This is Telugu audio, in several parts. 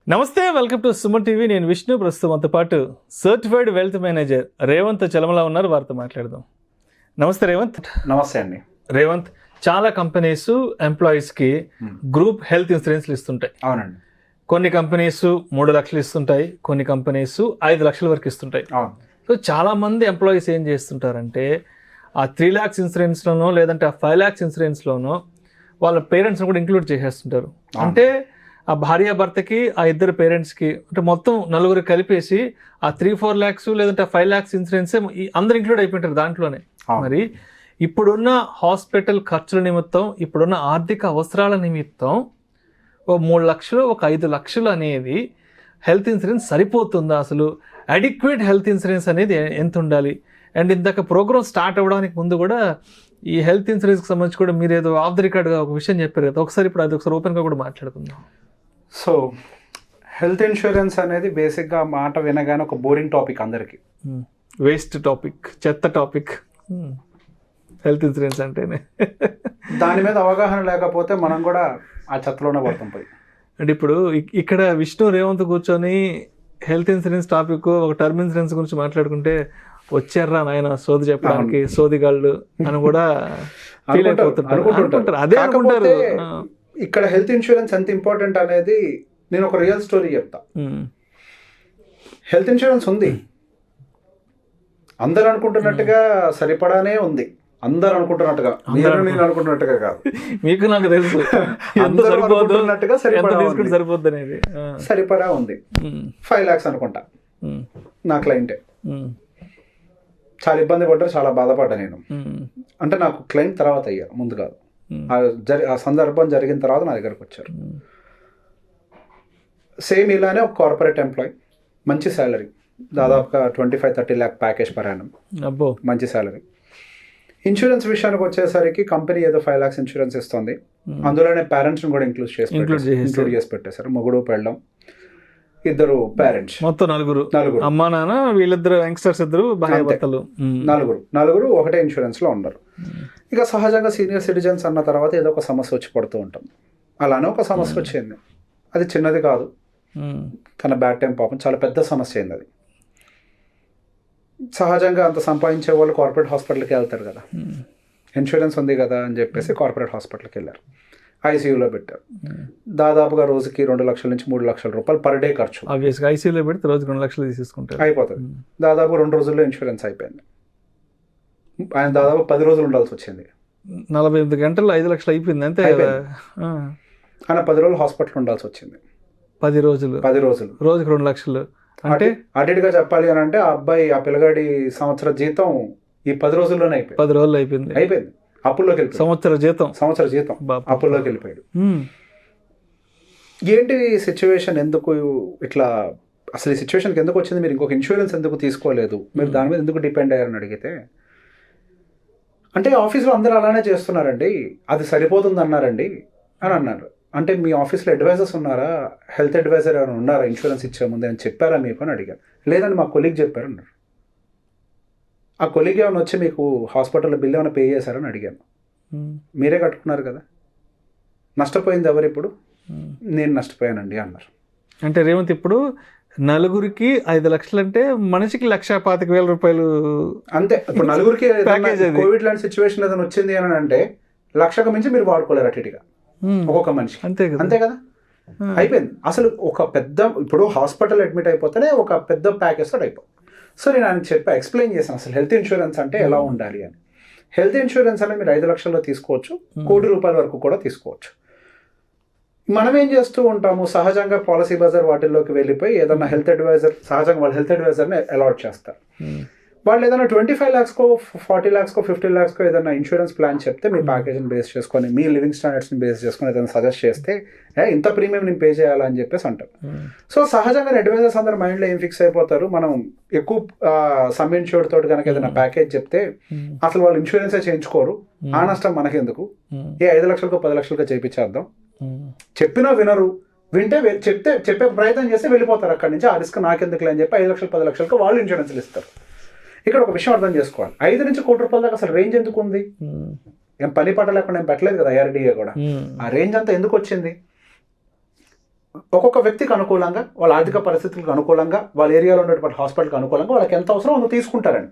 నమస్తే, వెల్కమ్ టు సుమన్ టీవీ. నేను విష్ణు. ప్రస్తుతం మనతో పాటు certified wealth manager Revanth Chalamala ఉన్నారు. వారితో మాట్లాడదాం. నమస్తే రేవంత్. నమస్తే అండి. రేవంత్, చాలా కంపెనీస్ ఎంప్లాయీస్కి గ్రూప్ హెల్త్ ఇన్సూరెన్స్లు ఇస్తుంటాయి. అవునండి. కొన్ని కంపెనీస్ 3 లక్షలు ఇస్తుంటాయి, కొన్ని కంపెనీస్ 5 లక్షల వరకు ఇస్తుంటాయి. సో చాలామంది ఎంప్లాయీస్ ఏం చేస్తుంటారంటే ఆ 3 lakhs ఇన్సూరెన్స్లోనో లేదంటే ఆ 5 lakhs ఇన్సూరెన్స్లోనో వాళ్ళ పేరెంట్స్ని కూడా ఇంక్లూడ్ చేసేస్తుంటారు. అంటే ఆ భార్యాభర్తకి, ఆ ఇద్దరు పేరెంట్స్కి, అంటే మొత్తం నలుగురు కలిపేసి ఆ 3-4 lakhs లేదంటే 5 lakhs ఇన్సూరెన్స్ అందరు ఇంక్లూడ్ అయిపోయింటారు దాంట్లోనే. మరి ఇప్పుడున్న హాస్పిటల్ ఖర్చుల నిమిత్తం, ఇప్పుడున్న ఆర్థిక అవసరాల నిమిత్తం 3 లక్షలు 5 లక్షలు అనేది హెల్త్ ఇన్సూరెన్స్ సరిపోతుందా? అసలు అడిక్వేట్ హెల్త్ ఇన్సూరెన్స్ అనేది ఎంత ఉండాలి? అండ్ ఇందాక ప్రోగ్రామ్ స్టార్ట్ అవ్వడానికి ముందు కూడా ఈ హెల్త్ ఇన్సూరెన్స్కి సంబంధించి కూడా మీరు ఏదో ఆఫ్ ది రికార్డ్గా ఒక విషయం చెప్పారు కదా, ఒకసారి ఇప్పుడు అది ఒకసారి ఓపెన్గా కూడా మాట్లాడుకుందాం. సో హెల్త్ ఇన్సూరెన్స్ అనేది బేసిక్గా మాట వినగానే ఒక బోరింగ్ టాపిక్ అందరికీ. వేస్ట్ టాపిక్, చెత్త టాపిక్ హెల్త్ ఇన్సూరెన్స్ అంటేనే. దాని మీద అవగాహన లేకపోతే మనం కూడా ఆ చెత్తలోనే పడతాం పోయి. అంటే ఇప్పుడు ఇక్కడ విష్ణు రేవంత్ కూర్చొని హెల్త్ ఇన్సూరెన్స్ టాపిక్, ఒక టర్మ్ ఇన్సూరెన్స్ గురించి మాట్లాడుకుంటే వచ్చారా నాయన సోది చెప్పడానికి, సోదిగాళ్ళు అని కూడా ఫీల్ అయిపోతుంటారు. అదే అనుకుంటారు. ఇక్కడ హెల్త్ ఇన్సూరెన్స్ ఎంత ఇంపార్టెంట్ అనేది నేను ఒక రియల్ స్టోరీ చెప్తా. హెల్త్ ఇన్సూరెన్స్ ఉంది, అందరు అనుకుంటున్నట్టుగా సరిపడానే ఉంది. అందరు అనుకుంటున్నట్టుగా, నేను అనుకుంటున్నట్టుగా కాదు. మీకు నాకు తెలుసు అనుకుంటున్నట్టుగా సరిపోద్ది అనేది. సరిపడా ఉంది. 5 lakhs అనుకుంటా నా క్లయింటే. చాలా ఇబ్బంది పడ్డారు, చాలా బాధపడ్డా నేను. అంటే నాకు క్లయింట్ తర్వాత అయ్యారు, ముందు కాదు. ఆ సందర్భం జరిగిన తర్వాత నా దగ్గరకు వచ్చారు. సేమ్ ఇలానే ఒక కార్పొరేట్ ఎంప్లాయీ, మంచి శాలరీ, దాదాపుగా 25-30 lakh ప్యాకేజ్ పర్ యానం, మంచి శాలరీ. ఇన్సూరెన్స్ విషయానికి వచ్చేసరికి కంపెనీ ఏదో 5 lakhs ఇన్సూరెన్స్ ఇస్తుంది. అందులోనే పేరెంట్స్ని కూడా ఇంక్లూడ్ చేసి పెట్టేశారు. మొగుడు పెళ్ళం, ఇద్దరు పేరెంట్స్, మొత్తం నలుగురు. అమ్మా నాన్న, వీళ్ళిద్దరు యంగ్స్టర్స్, ఇద్దరు భార్యాభర్తలు, నలుగురు ఒకటే ఇన్సూరెన్స్ లో ఉన్నారు. ఇక సహజంగా సీనియర్ సిటిజన్స్ అన్న తర్వాత ఏదో ఒక సమస్య వచ్చి పడుతూ ఉంటాం. అలానే ఒక సమస్య వచ్చింది. అది చిన్నది కాదు, తన బ్యాడ్ టైం పాపం చాలా పెద్ద సమస్య అయింది. అది సహజంగా అంత సంపాదించే వాళ్ళు కార్పొరేట్ హాస్పిటల్కి వెళ్తారు కదా, ఇన్సూరెన్స్ ఉంది కదా అని చెప్పేసి కార్పొరేట్ హాస్పిటల్కి వెళ్ళారు. ఐసీయూలో పెట్టారు. దాదాపుగా రోజుకి 2 లక్షల నుంచి 3 లక్షల రూపాయలు పర్ డే ఖర్చు. ఐసీయూలో పెడితే రోజుకి 2 లక్షలు తీసుకుంటారు, అయిపోతుంది. దాదాపు 2 రోజుల్లో ఇన్సూరెన్స్ అయిపోయింది. ఆయన దాదాపు 10 రోజులు ఉండాల్సి వచ్చింది. 48 గంటల్లో 5 లక్షలు అయిపోయింది అంతే కదా. ఆయన 10 రోజులు హాస్పిటల్ ఉండాల్సి వచ్చింది. 10 రోజులు రోజుకి 2 లక్షలు అంటే అటుగా చెప్పాలి అని అంటే ఆ అబ్బాయి, ఆ పిల్లగాడి సంవత్సర జీతం ఈ 10 రోజుల్లోనే అయిపోయింది. 10 రోజులు అయిపోయింది. అప్పుల్లోకి వెళ్ళి సంవత్సర జీతం అప్పుల్లోకి వెళ్ళిపోయాడు. ఏంటి సిచ్యువేషన్, ఎందుకు ఇట్లా, అసలు ఈ సిచ్యువేషన్కి ఎందుకు వచ్చింది, మీరు ఇంకొక ఇన్సూరెన్స్ ఎందుకు తీసుకోలేదు, మీరు దాని మీద ఎందుకు డిపెండ్ అయ్యారని అడిగితే, అంటే ఆఫీస్లో అందరూ అలానే చేస్తున్నారండి, అది సరిపోతుంది అన్నారండి అని అన్నారు. అంటే మీ ఆఫీస్లో అడ్వైజర్స్ ఉన్నారా, హెల్త్ అడ్వైజర్ ఎవరైనా ఉన్నారా ఇన్సూరెన్స్ ఇచ్చే ముందు అని చెప్పారా మీకు అని అడిగారు. లేదండి మా కొలీగ్ చెప్పారు అన్నారు. ఆ కొలీగ్ ఏమైనా వచ్చి మీకు హాస్పిటల్లో బిల్ ఏమైనా పే చేశారని అడిగాను. మీరే కట్టుకున్నారు కదా, నష్టపోయింది ఎవరు ఇప్పుడు? నేను నష్టపోయానండి అన్నారు. అంటే రేవంత్, ఇప్పుడు నలుగురికి 5 లక్షలు అంటే మనిషికి 1,25,000 రూపాయలు అంతే. ఇప్పుడు నలుగురికి కోవిడ్ లాంటి సిచ్యువేషన్ ఏదైనా వచ్చింది అని అంటే 1,00,000కు మించి మీరు వాడుకోలేరు అటుగా ఒక్కొక్క మనిషి. అంతే కదా, అయిపోయింది. అసలు ఒక పెద్ద, ఇప్పుడు హాస్పిటల్ అడ్మిట్ అయిపోతేనే ఒక పెద్ద ప్యాకేజ్ తోటి అయిపోతుంది. సో నేను ఆయనకు ఎక్స్ప్లెయిన్ చేశాను అసలు హెల్త్ ఇన్సూరెన్స్ అంటే ఎలా ఉండాలి అని. హెల్త్ ఇన్సూరెన్స్ అనేది మీరు 5 లక్షల్లో తీసుకోవచ్చు, 1 కోటి రూపాయల వరకు కూడా తీసుకోవచ్చు. మనం ఏం చేస్తూ ఉంటాము, సహజంగా పాలసీ బజార్ వాటిల్లోకి వెళ్ళిపోయి ఏదైనా హెల్త్ అడ్వైజర్, సహజంగా వాళ్ళు హెల్త్ అడ్వైజర్ని అలాట్ చేస్తారు. వాళ్ళు ఏదైనా 25 lakhsకో 40 lakhsకో 50 lakhsకో ఏదైనా ఇన్సూరెన్స్ ప్లాన్ చెప్తే మీ ప్యాకేజ్ని బేస్ చేసుకొని, మీ లివింగ్ స్టాండర్డ్స్ని బేస్ చేసుకొని ఏదైనా సజెస్ట్ చేస్తే ఇంత ప్రీమియం నేను పే చేయాలని చెప్పేసి అంటారు. సో సహజంగా అడ్వైజర్స్ అందరు మైండ్లో ఏం ఫిక్స్ అయిపోతారు, మనం ఎక్కువ సమ్ ఇన్సూర్డ్ తోటి కనుక ఏదైనా ప్యాకేజ్ చెప్తే అసలు వాళ్ళు ఇన్సూరెన్సే చేయించుకోరు, ఆ నష్టం మనకెందుకు, 5 లక్షలకో 10 లక్షలకో చేయించేద్దాం. చెప్పినా వినరు, వింటే చెప్పే ప్రయత్నం చేస్తే వెళ్ళిపోతారు అక్కడి నుంచి. ఆ రిస్క్ నాకెందుకులే అని చెప్పి 5 లక్షలు 10 లక్షలకు వాళ్ళు ఇన్సూరెన్స్లు ఇస్తారు. ఇక్కడ ఒక విషయం అర్థం చేసుకోవాలి, 5 నుంచి 1 కోటి రూపాయల దాకా అసలు రేంజ్ ఎందుకు ఉంది? ఏం పని పాట లేకుండా ఏం పెట్టలేదు కదా ఐఆర్డీఏ కూడా. ఆ రేంజ్ అంతా ఎందుకు వచ్చింది? ఒక్కొక్క వ్యక్తికి అనుకూలంగా, వాళ్ళ ఆర్థిక పరిస్థితులకు అనుకూలంగా, వాళ్ళ ఏరియాలో ఉన్నటువంటి హాస్పిటల్కి అనుకూలంగా వాళ్ళకి ఎంత అవసరం అంత తీసుకుంటారండి.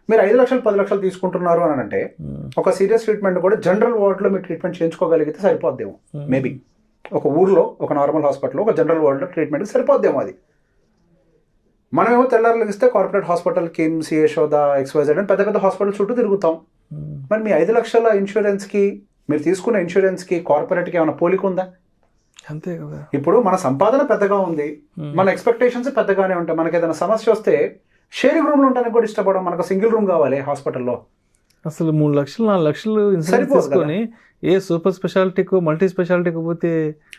మీరు 5 లక్షలు 10 లక్షలు తీసుకుంటున్నారు అని అంటే ఒక సీరియస్ ట్రీట్మెంట్ కూడా జనరల్ వార్డులో మీరు ట్రీట్మెంట్ చేయించుకోగలిగితే సరిపోద్దేమో. మేబీ ఒక ఊర్లో ఒక నార్మల్ హాస్పిటల్లో ఒక జనరల్ వార్డులో ట్రీట్మెంట్ సరిపోద్దేమో అది. మనమేమో తెల్లారులు ఇస్తే corporate hospital, KIMS, Yashoda, XYZ అని పెద్ద పెద్ద హాస్పిటల్ చుట్టూ తిరుగుతాం. మరి మీ 5 లక్షల ఇన్సూరెన్స్కి, మీరు తీసుకున్న ఇన్సూరెన్స్కి కార్పొరేట్కి ఏమైనా పోలిక ఉందా? అంతే కదా. ఇప్పుడు మన సంపాదన పెద్దగా ఉంది, మన ఎక్స్పెక్టేషన్స్ పెద్దగానే ఉంటాయి. మనకి ఏదైనా సమస్య వస్తే షేరింగ్ రూమ్లో ఉండడానికి కూడా ఇష్టపడం. మనకు సింగిల్ రూమ్ కావాలి హాస్పిటల్లో. అసలు 3 లక్షలు 4 లక్షలు ఇన్సూరెన్స్ తీసుకొని ఏ సూపర్ స్పెషాలిటీకో మల్టీ స్పెషాలిటీకి పోతే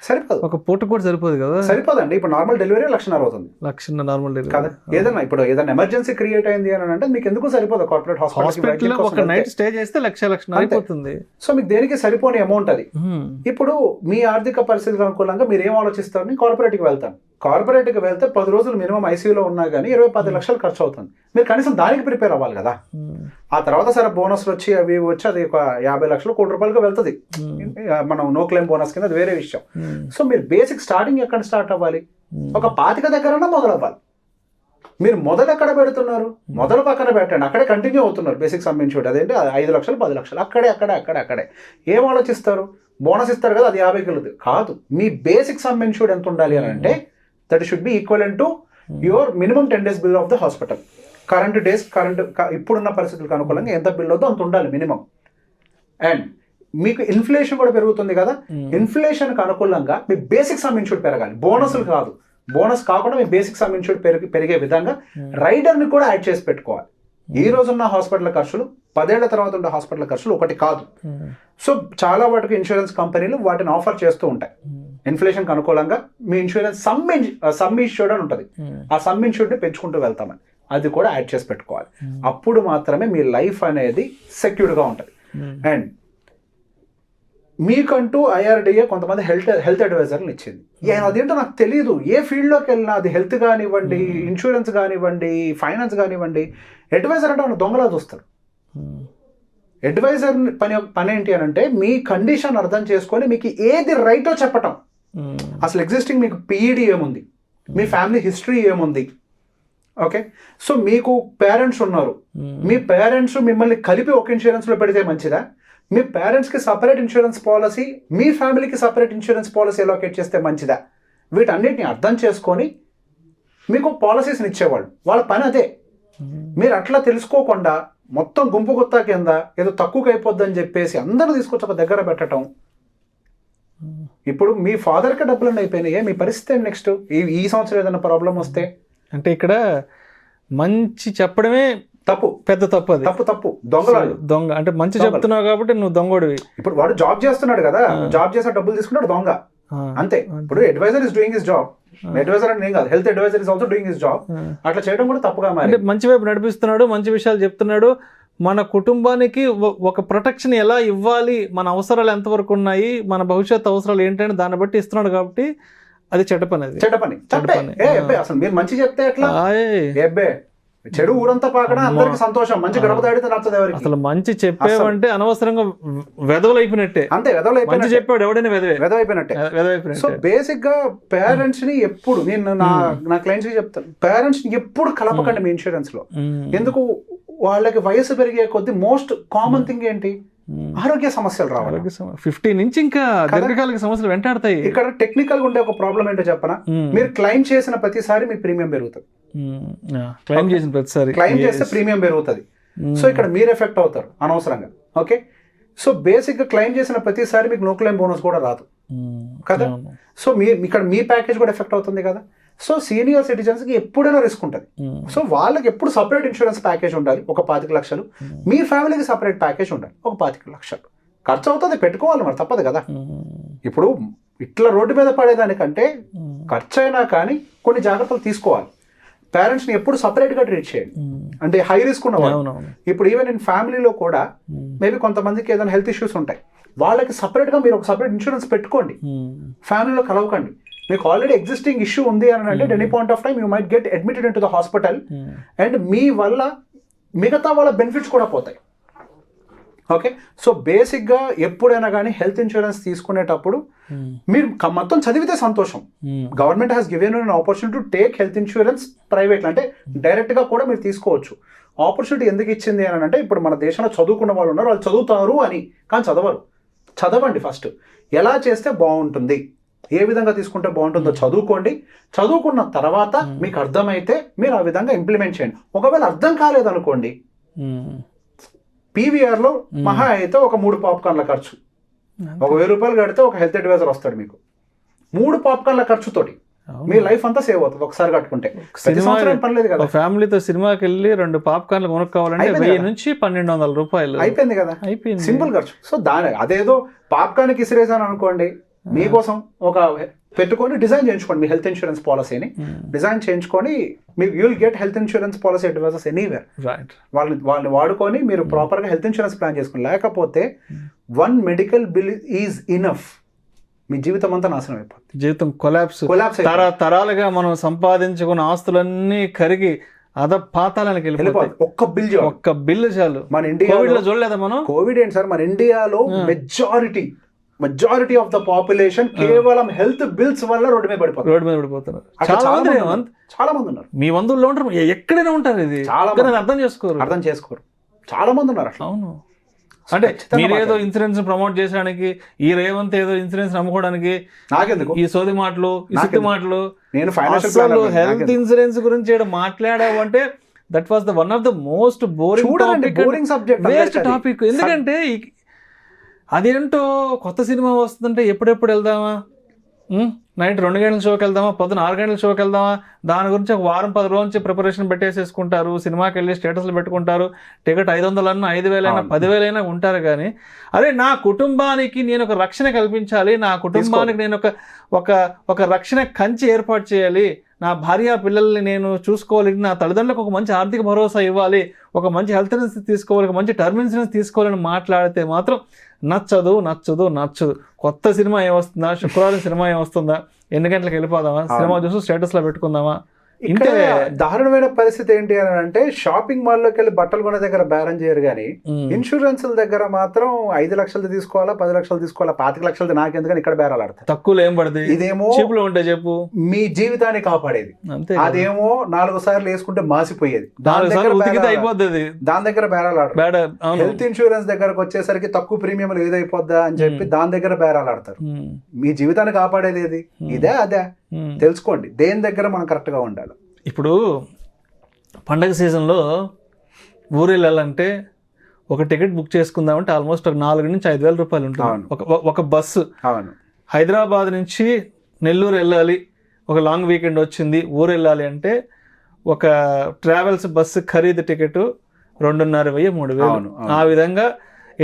సరిపోదు, ఒక పూట కూడా సరిపోదు కదా. సరిపోదండి. ఇప్పుడు నార్మల్ డెలివరీ 1,50,000 అవుతుంది. 1,00,000 నార్మల్ డెలివరీ కదా. ఏదైనా ఎమర్జెన్సీ క్రియేట్ అయింది అని అంటే మీకు ఎందుకు సరిపోదు కార్పొరేట్ హాస్పిటల్. ఒక నైట్ స్టే చేస్తే 1,00,000 అయిపోతుంది. సో మీకు దేనికి సరిపోని అమౌంట్ అది. ఇప్పుడు మీ ఆర్థిక పరిస్థితులకు అనుకూలంగా మీరు ఏం ఆలోచిస్తారని కార్పొరేట్కి వెళ్తాను. కార్పొరేట్కి వెళ్తే 10 రోజులు మినిమం ఐసీయూలో ఉన్నా కానీ 20-10 లక్షలు ఖర్చు అవుతుంది. మీరు కనీసం దానికి ప్రిపేర్ అవ్వాలి కదా. ఆ తర్వాత సరే బోనస్లు వచ్చి అవి వచ్చి అది ఒక 50 లక్షలు, ₹1,00,000 వెళ్తుంది. మనం నో క్లెయిమ్ బోనస్ కింద, అది వేరే విషయం. సో మీరు బేసిక్ స్టార్టింగ్ ఎక్కడ స్టార్ట్ అవ్వాలి? ఒక 25 దగ్గర మొదలు అవ్వాలి. మీరు మొదలు ఎక్కడ పెడుతున్నారు? మొదలు పక్కన పెట్టండి, అక్కడే కంటిన్యూ అవుతున్నారు. బేసిక్ సమ్ ఇన్సూరెన్స్ అదేంటి 5 లక్షలు 10 లక్షలు అక్కడే ఏం ఆలోచిస్తారు? బోనస్ ఇస్తారు కదా, అది 50 కాదు. మీ బేసిక్ సమ్ ఇన్సూరెన్స్ ఎంత ఉండాలి అని అంటే that should be equivalent to your minimum 10 days bill of the hospital. Current ఇప్పుడున్న పరిస్థితులకు అనుకూలంగా ఎంత బిల్ అవుతుందో అంత ఉండాలి మినిమం. అండ్ మీకు ఇన్ఫ్లేషన్ కూడా పెరుగుతుంది కదా, ఇన్ఫ్లేషన్కి అనుకూలంగా మీ బేసిక్ సమ్ ఇన్సూరెన్స్ పెరగాలి. బోనస్లు కాదు, బోనస్ కాకుండా మీ బేసిక్ సమ్ ఇన్సూరెన్స్ పెరిగే విధంగా రైడర్ని కూడా యాడ్ చేసి పెట్టుకోవాలి. ఈ రోజున్న హాస్పిటల్ ఖర్చులు 10 ఏళ్ల తర్వాత ఉండే హాస్పిటల్ ఖర్చులు ఒకటి కాదు. సో చాలా వాటికి ఇన్సూరెన్స్ కంపెనీలు వాటిని ఆఫర్ చేస్తూ ఉంటాయి. ఇన్ఫ్లేషన్కి అనుకూలంగా మీ ఇన్సూరెన్స్ సమ్ ఇన్సూర్డ్ అని ఉంటుంది, ఆ సమ్ ఇన్సూర్డ్ని పెంచుకుంటూ వెళ్తామని అది కూడా యాడ్ చేసి పెట్టుకోవాలి. అప్పుడు మాత్రమే మీ లైఫ్ అనేది సెక్యూర్డ్గా ఉంటుంది. అండ్ మీకంటూ IRDA కొంతమంది హెల్త్ అడ్వైజర్లు ఇచ్చింది. అదేంటో నాకు తెలియదు. ఏ ఫీల్డ్లోకి వెళ్ళినా అది హెల్త్ కానివ్వండి, ఇన్సూరెన్స్ కానివ్వండి, ఫైనాన్స్ కానివ్వండి, అడ్వైజర్ అంటే దొంగలా చూస్తారు. అడ్వైజర్ పని ఏంటి అని అంటే మీ కండిషన్ అర్థం చేసుకొని మీకు ఏది రైటో చెప్పటం. అసలు ఎగ్జిస్టింగ్ మీకు PED ఏముంది, మీ ఫ్యామిలీ హిస్టరీ ఏముంది, ఓకే. సో మీకు పేరెంట్స్ ఉన్నారు, మీ పేరెంట్స్ మిమ్మల్ని కలిపి ఒక ఇన్సూరెన్స్లో పెడితే మంచిదా, మీ పేరెంట్స్కి సపరేట్ ఇన్సూరెన్స్ పాలసీ, మీ ఫ్యామిలీకి సపరేట్ ఇన్సూరెన్స్ పాలసీ అలొకేట్ చేస్తే మంచిదా, వీటన్నిటిని అర్థం చేసుకొని మీకు పాలసీస్ని ఇచ్చేవాళ్ళు. వాళ్ళ పని అదే. మీరు అట్లా తెలుసుకోకుండా మొత్తం గుంపు గుత్తా కింద ఏదో తక్కువకి అయిపోద్దని చెప్పేసి అందరూ తీసుకొచ్చి ఒక దగ్గర పెట్టడం. ఇప్పుడు మీ ఫాదర్కి డబ్బులు అయిపోయినాయి, మీ పరిస్థితి నెక్స్ట్ ఈ సంవత్సరం ఏదైనా ప్రాబ్లం వస్తే అంటే ఇక్కడ మంచి చెప్పడమే తప్పు, పెద్ద తప్పు. అది తప్పు. దొంగ అంటే మంచి చెప్తున్నావు కాబట్టి నువ్వు దొంగోడివి. ఇప్పుడు వాడు జాబ్ చేస్తున్నాడు కదా, జాబ్ చేసే డబ్బులు తీసుకున్నాడు దొంగ, అంతే. ఇప్పుడు advisor is doing his job. Advisor అంటే ఏం కాదు, health advisor is also doing his job. అట్లా చేయడం కూడా తప్పుగా మరి. మంచి వైపు నడిపిస్తున్నాడు, మంచి విషయాలు చెప్తున్నాడు. మన కుటుంబానికి ఒక ప్రొటెక్షన్ ఎలా ఇవ్వాలి, మన అవసరాలు ఎంతవరకు ఉన్నాయి, మన భవిష్యత్ అవసరాలు ఏంటని దాన్ని బట్టి ఇస్తున్నాడు కాబట్టి అది చెడ్డ పని. అది చెడ్డ పని. అసలు మీరు మంచి చెప్తే ఎట్లా, చెడు ఊరంతా పాకడా అందరికి సంతోషం, మంచి గడప దాడితే నచ్చదు ఎవరికి. అసలు మంచి చెప్పేవంటే అనవసరంగా వెదవలైపోయినట్టే. అంతే, వెదవలైపోయినట్టే చెప్పాడు ఎవడైనా వెదవైపోయినట్టే. సో బేసిక్ గా పేరెంట్స్ ని ఎప్పుడు నేను నా క్లయింట్స్ కి చెప్తాను, పేరెంట్స్ ని ఎప్పుడు కలపకండి మీ ఇన్సూరెన్స్ లో. ఎందుకు, వాళ్ళకి వయసు పెరిగే కొద్ది మోస్ట్ కామన్ థింగ్ ఏంటి, ఆరోగ్య సమస్యలు రావాలి. 50 నుంచి ఇంకా దీర్ఘకాలిక సమస్యలు వెంటాడతాయి. ఇక్కడ టెక్నికల్ గా ఉండే ఒక ప్రాబ్లం ఏంటో చెప్పనా, మీరు క్లెయిమ్ చేసిన ప్రతిసారి మీ ప్రీమియం పెరుగుతుంది. క్లెయిమ్ చేస్తే ప్రీమియం పెరుగుతుంది. సో ఇక్కడ మీరు ఎఫెక్ట్ అవుతారు అనవసరంగా, ఓకే. సో బేసిక్ గా క్లెయిమ్ చేసిన ప్రతిసారి మీకు నో క్లెయిమ్ బోనస్ కూడా రాదు కదా. సో ఇక్కడ మీ ప్యాకేజ్ కూడా ఎఫెక్ట్ అవుతుంది కదా. సో సీనియర్ సిటిజన్స్ కి ఎప్పుడైనా రిస్క్ ఉంటుంది. సో వాళ్ళకి ఎప్పుడు సపరేట్ ఇన్సూరెన్స్ ప్యాకేజ్ ఉండాలి, ఒక 25 లక్షలు. మీ ఫ్యామిలీకి సపరేట్ ప్యాకేజ్ ఉండాలి, ఒక 25 లక్షలు. ఖర్చు అవుతుంది, పెట్టుకోవాలి మరి, తప్పదు కదా. ఇప్పుడు ఇట్లా రోడ్డు మీద పడేదానికంటే ఖర్చు అయినా కానీ కొన్ని జాగ్రత్తలు తీసుకోవాలి. పేరెంట్స్ని ఎప్పుడు సపరేట్గా ట్రీట్ చేయండి. అంటే హై రిస్క్ ఉన్నవాళ్ళు, ఇప్పుడు ఈవెన్ ఇన్ ఫ్యామిలీలో కూడా మేబీ కొంతమందికి ఏదైనా హెల్త్ ఇష్యూస్ ఉంటాయి, వాళ్ళకి సపరేట్గా మీరు ఒక సపరేట్ ఇన్సూరెన్స్ పెట్టుకోండి, ఫ్యామిలీలో కలవకండి. మీకు ఆల్రెడీ ఎగ్జిస్టింగ్ ఇష్యూ ఉంది అని అంటే any point of time you might get admitted into the hospital, and మీ వల్ల మిగతా వాళ్ళ బెనిఫిట్స్ కూడా పోతాయి. ఓకే, సో బేసిక్గా ఎప్పుడైనా కానీ హెల్త్ ఇన్సూరెన్స్ తీసుకునేటప్పుడు మీరు మొత్తం చదివితే సంతోషం. Government has given an opportunity to take health insurance private, అంటే డైరెక్ట్గా కూడా మీరు తీసుకోవచ్చు. ఆపర్చునిటీ ఎందుకు ఇచ్చింది అని అంటే, ఇప్పుడు మన దేశంలో చదువుకున్న వాళ్ళు ఉన్నారు, వాళ్ళు చదువుతారు అని, కానీ చదవరు. చదవండి ఫస్ట్, ఎలా చేస్తే బాగుంటుంది, ఏ విధంగా తీసుకుంటే బాగుంటుందో చదువుకోండి. చదువుకున్న తర్వాత మీకు అర్థమైతే మీరు ఆ విధంగా ఇంప్లిమెంట్ చేయండి. ఒకవేళ అర్థం కాలేదనుకోండి, పీవీఆర్లో మహా అయితే ఒక 3 పాప్కార్న్ల ఖర్చు, ఒక 1000 రూపాయలు కడితే ఒక హెల్త్ అడ్వైజర్ వస్తాడు మీకు. 3 పాప్కార్న్ల ఖర్చుతోటి మీ లైఫ్ అంతా సేవ్ అవుతుంది ఒకసారి కట్టుకుంటే. పర్లేదు కదా, ఫ్యామిలీతో సినిమాకి వెళ్ళి 2 పాప్కార్న్లు కొనుక్కోవాలంటే 1000 నుంచి 1200 రూపాయలు అయిపోయింది కదా, అయిపోయింది, సింపుల్ ఖర్చు. సో అదేదో పాప్కార్న్కి ఇసిరేసాను అనుకోండి, మీకోసం ఒక పెట్టుకొని డిజైన్ చేయించుకోండి మీ హెల్త్ ఇన్సూరెన్స్ పాలసీని. డిజైన్ చేయించుకొని మీకు you'll get health insurance policy advisors anywhere. వాళ్ళని వాడుకొని మీరు ప్రాపర్గా హెల్త్ ఇన్సూరెన్స్ ప్లాన్ చేసుకోండి. లేకపోతే 1 మెడికల్ బిల్ ఈజ్ ఇనఫ్, మీ జీవితం అంతా నాశనం అయిపోతుంది, జీవితం కొలాప్స్. తరాలుగా మనం సంపాదించుకున్న ఆస్తులన్నీ కరిగి పాతాలకి వెళ్ళిపోతాయి. ఒక్క బిల్లు చాలు. మన ఇండియాలో చూడలేదా మనం? కోవిడ్ ఏంటి సార్, మన ఇండియాలో మెజారిటీ ఆఫ్ ద పాపులేషన్ కేవలం హెల్త్ బిల్స్ వల్ల రోడ్డు మీద పడిపోతున్నారు. చాలా మంది ఉన్నారు, మీ బంధువుల్లో ఉంటారు, ఎక్కడైనా ఉంటారు. ఇది చాలా అర్థం చేసుకోరు, చాలా మంది ఉన్నారు అట్లా. అవును, అంటే మీరేదో ఇన్సూరెన్స్ ప్రమోట్ చేసడానికి, ఈ రేవంత్ ఏదో ఇన్సూరెన్స్ నమ్ముకోవడానికి నాకెందుకు ఈ సోది మాటలు, ఈ సిద్ధి మాటలు. నేను ఫైనాన్షియల్ హెల్త్ ఇన్సూరెన్స్ గురించి మాట్లాడావు అంటే that was the one of the most boring subject, waste topic. ఎందుకంటే అదేంటో కొత్త సినిమా వస్తుందంటే ఎప్పుడెప్పుడు వెళ్దామా, నైట్ 2 గంటల షోకి వెళ్దామా, పొద్దున 6 గంటల షోకి వెళ్దామా, దాని గురించి ఒక వారం 10 రోజుల నుంచి ప్రిపరేషన్ పెట్టేసేసుకుంటారు. సినిమాకి వెళ్ళి స్టేటస్లు పెట్టుకుంటారు. టికెట్ 500 అన్నా 5,000 10,000 ఉంటారు. కానీ అదే నా కుటుంబానికి నేను ఒక రక్షణ కల్పించాలి, నా కుటుంబానికి నేను ఒక రక్షణ కంచి ఏర్పాటు చేయాలి, నా భార్య పిల్లల్ని నేను చూసుకోవాలి, నా తల్లిదండ్రులకు ఒక మంచి ఆర్థిక భరోసా ఇవ్వాలి, ఒక మంచి హెల్త్ ఇన్సూరెన్స్ తీసుకోవాలి, ఒక మంచి టర్మ్ ఇన్సూరెన్స్ తీసుకోవాలని మాట్లాడితే మాత్రం నచ్చదు. కొత్త సినిమా ఏమొస్తుందా, శుక్రవారం సినిమా ఏమొస్తుందా, ఎన్ని గంటలకు వెళ్ళిపోదామా, సినిమా చూసి స్టేటస్లో పెట్టుకుందామా. ఇంటే దారుణమైన పరిస్థితి ఏంటి అని అంటే, షాపింగ్ మాల్లోకి వెళ్ళి బట్టలు కొనే దగ్గర బేరం చేయరు, కానీ ఇన్సూరెన్స్ దగ్గర మాత్రం 5 లక్షలు తీసుకోవాలా, 10 లక్షలు తీసుకోవాలా, 25 లక్షలు నాకెందుకని ఇక్కడ బేరాలు ఆడతాయి. తక్కువలో ఏం పడుతుంది, ఇదేమో చీపులో ఉంటే చెప్పు మీ జీవితాన్ని కాపాడేది, అదేమో 4 సార్లు వేసుకుంటే మాసిపోయేది, దాని దగ్గర బేరాలు ఆడతారు. హెల్త్ ఇన్సూరెన్స్ దగ్గరకు వచ్చేసరికి తక్కువ ప్రీమియం ఏదైపోద్దా అని చెప్పి దాని దగ్గర బేరాలు ఆడతారు. మీ జీవితాన్ని కాపాడేది ఏది, ఇదే అదే తెలుసుకోండి. దేని దగ్గర మనం కరెక్ట్గా ఉండాలి. ఇప్పుడు పండగ సీజన్లో ఊరు వెళ్ళాలంటే ఒక టికెట్ బుక్ చేసుకుందామంటే ఆల్మోస్ట్ ఒక 4,000 నుంచి 5,000 రూపాయలు ఉంటుంది ఒక బస్సు. హైదరాబాద్ నుంచి నెల్లూరు వెళ్ళాలి, ఒక లాంగ్ వీకెండ్ వచ్చింది, ఊరు వెళ్ళాలి అంటే ఒక ట్రావెల్స్ బస్సు ఖరీదు టికెట్ 2,500 3,000. ఆ విధంగా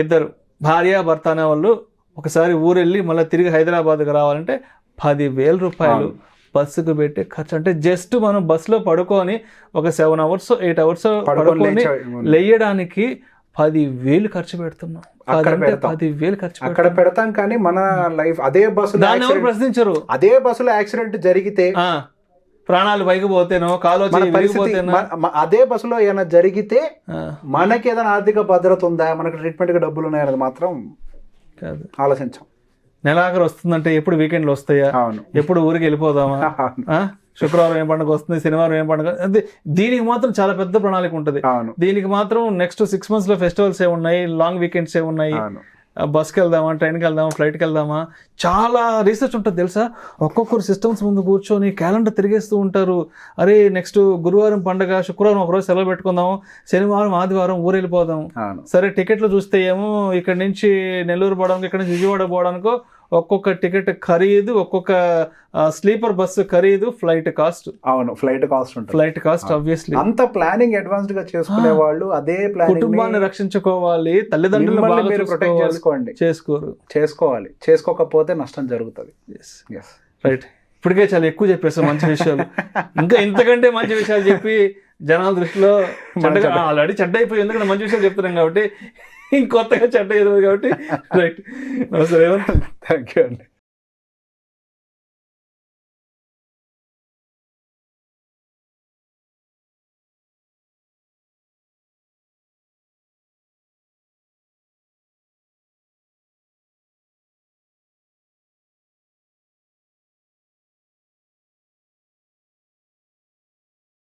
ఇద్దరు భార్య భర్త అనే వాళ్ళు ఒకసారి ఊరు వెళ్ళి మళ్ళీ తిరిగి హైదరాబాద్కి రావాలంటే 10,000 రూపాయలు బస్సుకు పెట్టే ఖర్చు. అంటే జస్ట్ మనం బస్సులో పడుకొని ఒక 7 hours 8 hours పడుకొని లేయడానికి 10,000 ఖర్చు పెడుతున్నాం. 10,000 ఖర్చు అక్కడ పెడతాం. కానీ మన లైఫ్ అదే బస్సు ప్రశ్నించరు. అదే బస్సులో యాక్సిడెంట్ జరిగితే ప్రాణాలు పైకిపోతేనో కాలో పరిగిపోతేనో, అదే బస్సులో ఏమైనా జరిగితే మనకి ఏదైనా ఆర్థిక భద్రత ఉందా, మనకి ట్రీట్మెంట్కి డబ్బులు ఉన్నాయన్నది మాత్రం కాదు ఆలోచించాం. నెలాఖరు వస్తుందంటే ఎప్పుడు వీకెండ్లు వస్తాయా, ఎప్పుడు ఊరికి వెళ్ళిపోదామా, శుక్రవారం ఏం పండుగ వస్తుంది, శనివారం ఏం పండుగ, అంటే దీనికి మాత్రం చాలా పెద్ద ప్రణాళిక ఉంటుంది. దీనికి మాత్రం నెక్స్ట్ 6 months లో ఫెస్టివల్స్ ఏ ఉన్నాయి, లాంగ్ వీకెండ్స్ ఏ ఉన్నాయి, బస్కి వెళ్దామా, ట్రైన్కి వెళ్దామా, ఫ్లైట్కి వెళ్దామా, చాలా రీసెర్చ్ ఉంటుంది తెలుసా. ఒక్కొక్కరు సిస్టమ్స్ ముందు కూర్చొని క్యాలెండర్ తిరిగేస్తూ ఉంటారు. అరే నెక్స్ట్ గురువారం పండుగ, శుక్రవారం ఒకరోజు సెలవు పెట్టుకుందాం, శనివారం ఆదివారం ఊరు వెళ్ళిపోదాం. సరే టికెట్లు చూస్తే ఏమో ఇక్కడ నుంచి నెల్లూరు పోవడానికి, ఇక్కడ నుంచి విజయవాడ పోవడానికో ఒక్కొక్క టికెట్ ఖరీదు, ఒక్కొక్క స్లీపర్ బస్సు ఖరీదు, ఫ్లైట్ కాస్ట్. అవును, ఫ్లైట్ కాస్ట్ ఉంటుంది. Flight cost obviously. అంత ప్లానింగ్ అడ్వాన్స్డ్ గా చేసుకునే వాళ్ళు అదే ప్లానింగ్, కుటుంబాన్ని రక్షించుకోవాలి, తల్లిదండ్రులు ప్రొటెక్ట్ చేసుకోండి, చేసుకోవాలి. చేసుకోకపోతే నష్టం జరుగుతుంది. రైట్, ఇప్పటికే చాలా ఎక్కువ చెప్పేస్తాం మంచి విషయాలు. ఇంకా ఇంతకంటే మంచి విషయాలు చెప్పి జనాల దృష్టిలో ఆల్రెడీ చెడ్డ అయిపోయి, ఎందుకంటే మంచి విషయాలు చెప్తున్నాం కాబట్టి ఇంకొత్తగా చెడ్డ ఎదురు కాబట్టి. రైట్, నమస్తే రేవంత్. థ్యాంక్ యూ అండి.